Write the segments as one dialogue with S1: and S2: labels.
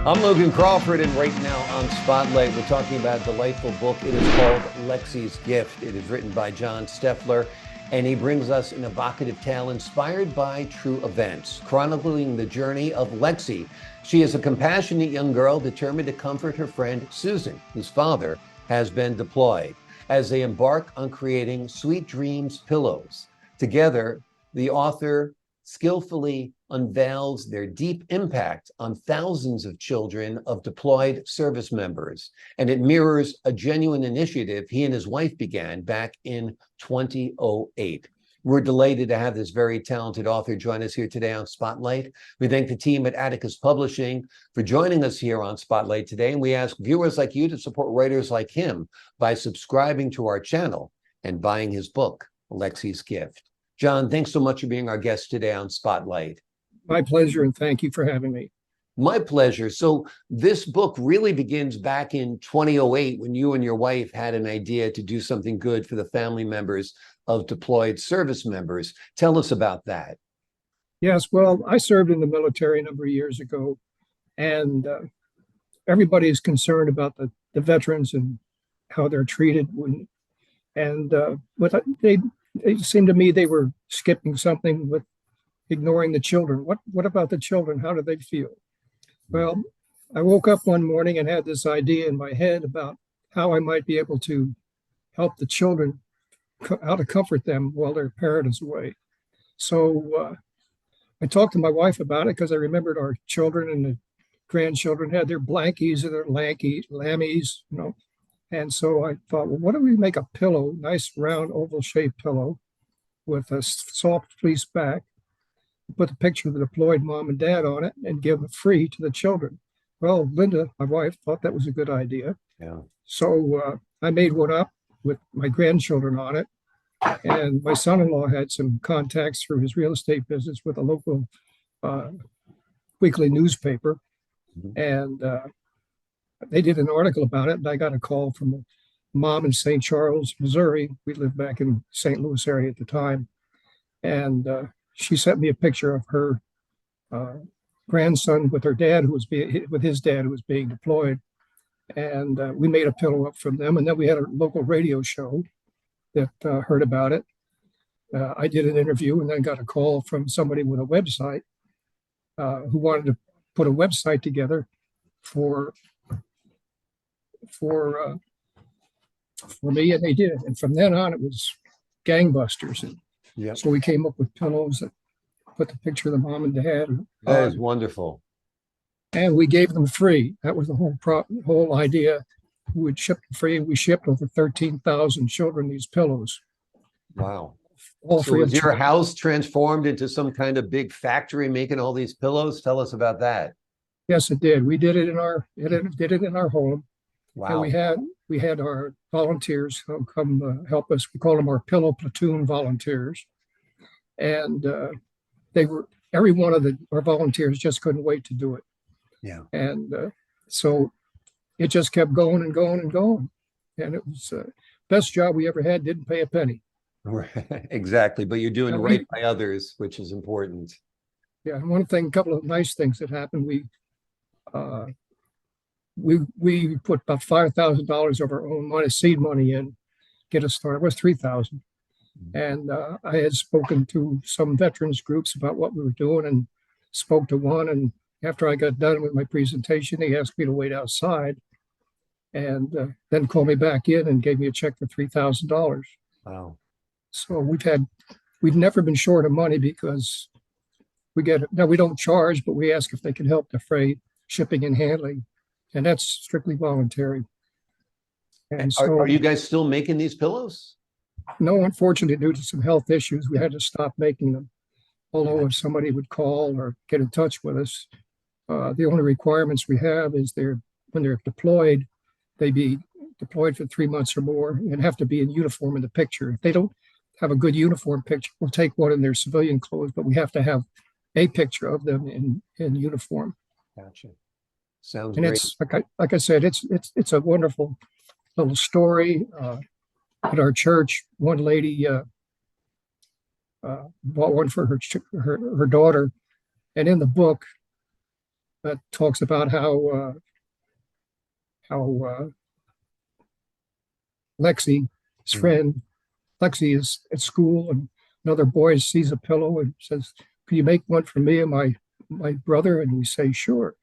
S1: I'm Logan Crawford, and right now on Spotlight, we're talking about a delightful book. It is called Lexie's Gift. It is written by Stoeffler, and he brings us an evocative tale inspired by true events, chronicling the journey of Lexie. She is a compassionate young girl determined to comfort her friend Susan, whose father has been deployed, as they embark on creating Sweet Dreams pillows. Together, the author skillfully unveils their deep impact on thousands of children of deployed service members. And it mirrors a genuine initiative he and his wife began back in 2008. We're delighted to have this very talented author join us here today on Spotlight. We thank the team at Atticus Publishing for joining us here on Spotlight today. And we ask viewers like you to support writers like him by subscribing to our channel and buying his book, Lexie's Gift. John, thanks so much for being our guest today on Spotlight.
S2: My pleasure, and thank you for having me.
S1: My pleasure. So this book really begins back in 2008 when you and your wife had an idea to do something good for the family members of deployed service members. Tell us about that.
S2: Yes, well, I served in the military a number of years ago, and everybody is concerned about the veterans and how they're treated. But it seemed to me they were skipping something with ignoring the children. What about the children? How do they feel? Well, I woke up one morning and had this idea in my head about how I might be able to help the children, how to comfort them while their parent is away. So I talked to my wife about it because I remembered our children and the grandchildren had their blankies and their lammies, you know. And so I thought, well, what if we make a pillow, nice round oval shaped pillow with a soft fleece back, put the picture of the deployed mom and dad on it and give it free to the children. Well, Linda, my wife, thought that was a good idea.
S1: Yeah.
S2: So I made one up with my grandchildren on it. And my son-in-law had some contacts through his real estate business with a local weekly newspaper.
S1: Mm-hmm.
S2: And they did an article about it, and I got a call from a mom in St. Charles, Missouri. We lived back in St. Louis area at the time. And she sent me a picture of her grandson with her dad, with his dad who was being deployed. And we made a pillow up from them. And then we had a local radio show that heard about it. I did an interview and then got a call from somebody with a website who wanted to put a website together for me, and they did. And from then on, it was gangbusters. And
S1: Yep.
S2: so we came up with pillows that put the picture of the mom and dad.
S1: That is wonderful.
S2: And we gave them free. That was the whole idea. We would ship them free. We shipped over 13,000 children these pillows.
S1: Wow.
S2: All
S1: So
S2: free.
S1: was your house transformed into some kind of big factory making all these pillows? Tell us about that.
S2: Yes, it did. We did it in our home.
S1: Wow.
S2: And we had our volunteers come help us. We call them our pillow platoon volunteers. And every one of our volunteers just couldn't wait to do it.
S1: Yeah.
S2: And so it just kept going and going and going. And it was best job we ever had, didn't pay a penny.
S1: Exactly. But you're doing right by others, which is important.
S2: Yeah. And a couple of nice things that happened. We put about $5,000 of our own money, seed money in, get us started. It was $3,000. And I had spoken to some veterans groups about what we were doing and spoke to one. And after I got done with my presentation, he asked me to wait outside and then called me back in and gave me a check for $3,000.
S1: Wow.
S2: So we've never been short of money because we don't charge, but we ask if they can help defray shipping and handling. And that's strictly voluntary. And so,
S1: are you guys still making these pillows?
S2: No, unfortunately, due to some health issues, we had to stop making them. Although if somebody would call or get in touch with us, the only requirements we have is when they're deployed, they be deployed for 3 months or more and have to be in uniform in the picture. If they don't have a good uniform picture, we'll take one in their civilian clothes, but we have to have a picture of them in uniform.
S1: Gotcha. Sounds
S2: and
S1: great.
S2: It's like I said, it's a wonderful little story. At our church, one lady bought one for her daughter, and in the book, that talks about how Lexie's friend, Lexie is at school, and another boy sees a pillow and says, "Can you make one for me and my brother?" And we say, "Sure."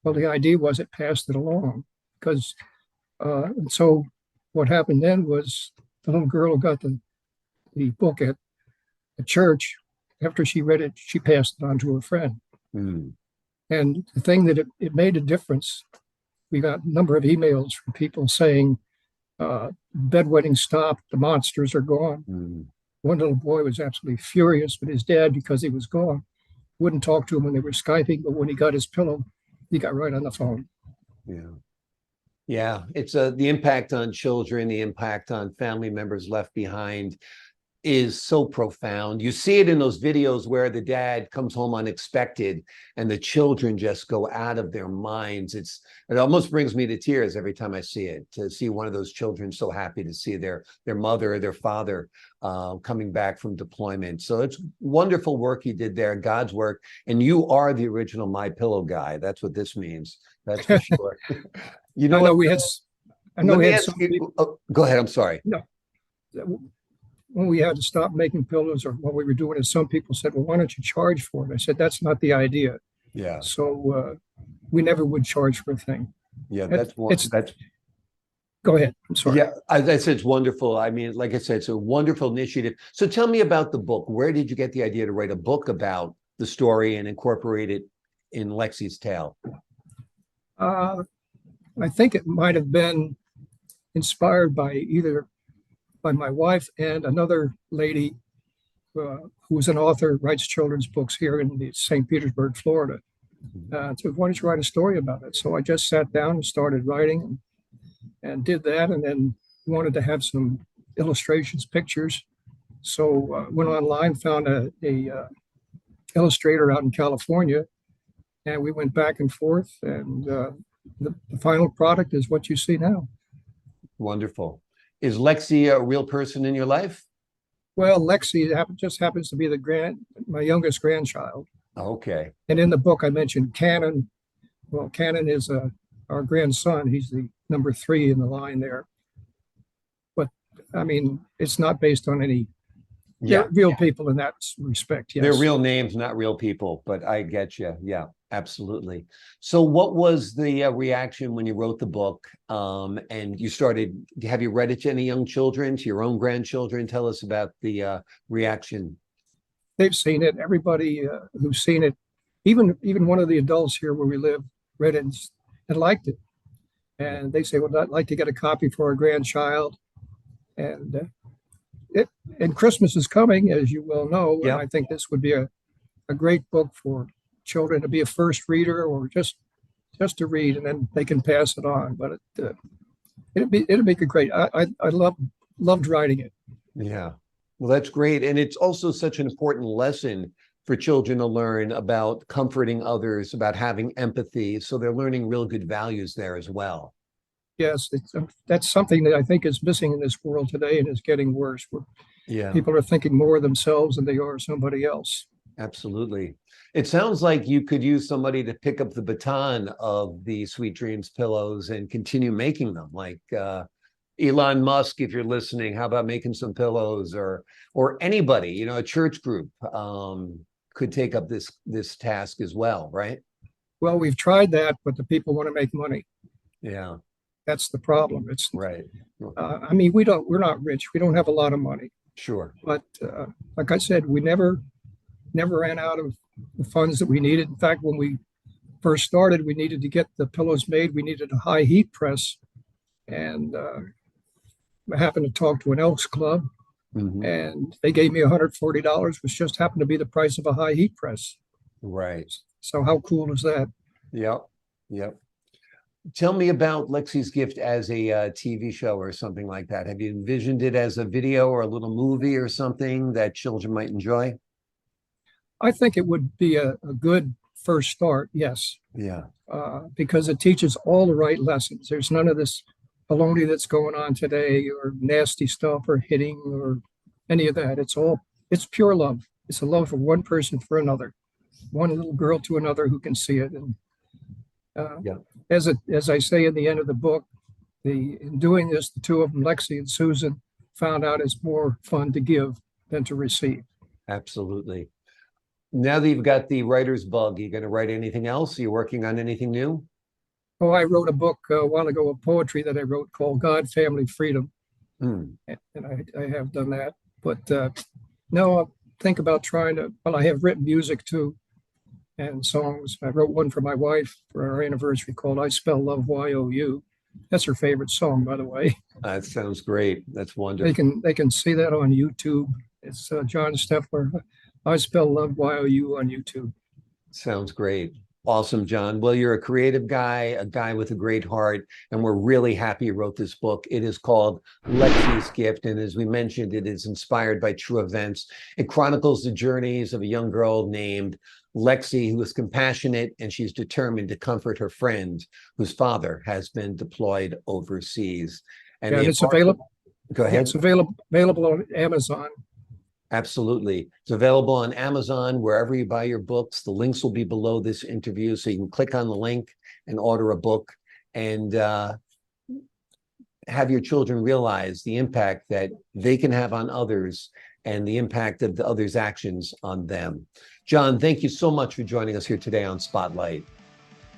S2: Well, the idea was it passed it along because, and so what happened then was the little girl who got the book at the church, after she read it, she passed it on to her friend.
S1: Mm.
S2: And the thing that it made a difference, we got a number of emails from people saying, bedwetting stopped, the monsters are gone.
S1: Mm.
S2: One little boy was absolutely furious with his dad because he was gone. Wouldn't talk to him when they were Skyping, but when he got his pillow, he got right on the phone.
S1: Yeah. Yeah. It's the impact on children, the impact on family members left behind is so profound. You see it in those videos where the dad comes home unexpected and the children just go out of their minds. It almost brings me to tears every time I see it, to see one of those children so happy to see their mother or their father coming back from deployment. So it's wonderful work you did there, God's work. And you are the original My Pillow guy. That's what this means. That's for sure. You know,
S2: I know we had some people.
S1: Go ahead. I'm sorry.
S2: No. When we had to stop making pillows or what we were doing, and some people said, "Well, why don't you charge for it?" I said, "That's not the idea."
S1: Yeah.
S2: So we never would charge for a thing.
S1: Yeah, that's
S2: Go ahead. I'm sorry.
S1: Yeah, as I said, it's wonderful. I mean, like I said, it's a wonderful initiative. So tell me about the book. Where did you get the idea to write a book about the story and incorporate it in Lexie's tale?
S2: I think it might have been inspired by my wife and another lady who is an author, writes children's books here in St. Petersburg, Florida. So why don't you write a story about it? So I just sat down and started writing and did that, and then wanted to have some illustrations, pictures. So went online, found a illustrator out in California, and we went back and forth, and the final product is what you see now.
S1: Wonderful. Is Lexie a real person in your life?
S2: Well, Lexie just happens to be my youngest grandchild.
S1: Okay.
S2: And in the book, I mentioned Cannon. Well, Cannon is our grandson. He's the number 3 in the line there. But I mean, it's not based on any real people in that respect. Yes.
S1: They're real names, not real people, but I get you. Yeah, absolutely. So what was the reaction when you wrote the book and you started, have you read it to any young children, to your own grandchildren? Tell us about the reaction.
S2: They've seen it. Everybody who's seen it, even one of the adults here where we live, read it and liked it. And they say, well, I'd like to get a copy for our grandchild. And Christmas is coming, as you well know.
S1: Yeah.
S2: And I think this would be a great book for children to be a first reader, or just to read, and then they can pass it on. But it'd be great. I loved writing it.
S1: Yeah. Well, that's great. And it's also such an important lesson for children to learn about comforting others, about having empathy. So they're learning real good values there as well.
S2: Yes, that's something that I think is missing in this world today, and is getting worse, where people are thinking more of themselves than they are somebody else.
S1: Absolutely. It sounds like you could use somebody to pick up the baton of the Sweet Dreams pillows and continue making them, like Elon Musk, if you're listening. How about making some pillows, or anybody, a church group could take up this task as well, right?
S2: Well, we've tried that, but the people want to make money.
S1: Yeah.
S2: That's the problem. It's
S1: right.
S2: I mean, we're not rich. We don't have a lot of money.
S1: Sure.
S2: But like I said, we never ran out of the funds that we needed. In fact, when we first started, we needed to get the pillows made. We needed a high heat press. And I happened to talk to an Elks Club, and they gave me $140, which just happened to be the price of a high heat press.
S1: Right.
S2: So how cool is that?
S1: Yep. Tell me about Lexie's Gift as a TV show or something like that. Have you envisioned it as a video or a little movie or something that children might enjoy?
S2: I think it would be a good first start, yes.
S1: Yeah.
S2: Because it teaches all the right lessons. There's none of this baloney that's going on today, or nasty stuff, or hitting, or any of that. It's pure love. It's a love for one person for another, one little girl to another who can see it. And
S1: Yeah,
S2: As I say in the end of the book, in doing this, the two of them, Lexie and Susan, found out it's more fun to give than to receive.
S1: absolutely. Now that you've got the writer's bug, you going to write anything else? Are you working on anything new?
S2: Oh, I wrote a book a while ago of poetry that I wrote called God, Family, Freedom.
S1: Hmm.
S2: And I have done that. But no, I think about trying to, well, I have written music too and songs. I wrote one for my wife for our anniversary called I Spell Love Y-O-U. That's her favorite song, by the way.
S1: That sounds great. That's
S2: They
S1: wonderful.
S2: can see that on YouTube. It's John Stoeffler. I Spell Love Y-O-U on YouTube.
S1: Sounds great. Awesome, John. Well, you're a creative guy, a guy with a great heart, and we're really happy you wrote this book. It is called Lexie's Gift, and as we mentioned, it is inspired by true events. It chronicles the journeys of a young girl named Lexie, who is compassionate, and she's determined to comfort her friend whose father has been deployed overseas. And
S2: Yeah,
S1: the
S2: and it's
S1: important,
S2: available.
S1: go
S2: Yeah,
S1: ahead.
S2: it's available on Amazon.
S1: Absolutely. It's available on Amazon, wherever you buy your books. The links will be below this interview, so you can click on the link and order a book and have your children realize the impact that they can have on others and the impact of the others' actions on them. John, thank you so much for joining us here today on Spotlight.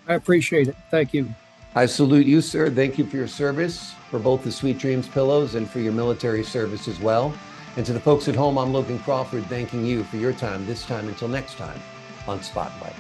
S2: I appreciate it. Thank you.
S1: I salute you, sir. Thank you for your service, for both the Sweet Dreams pillows and for your military service as well. And to the folks at home, I'm Logan Crawford, thanking you for your time this time until next time on Spotlight.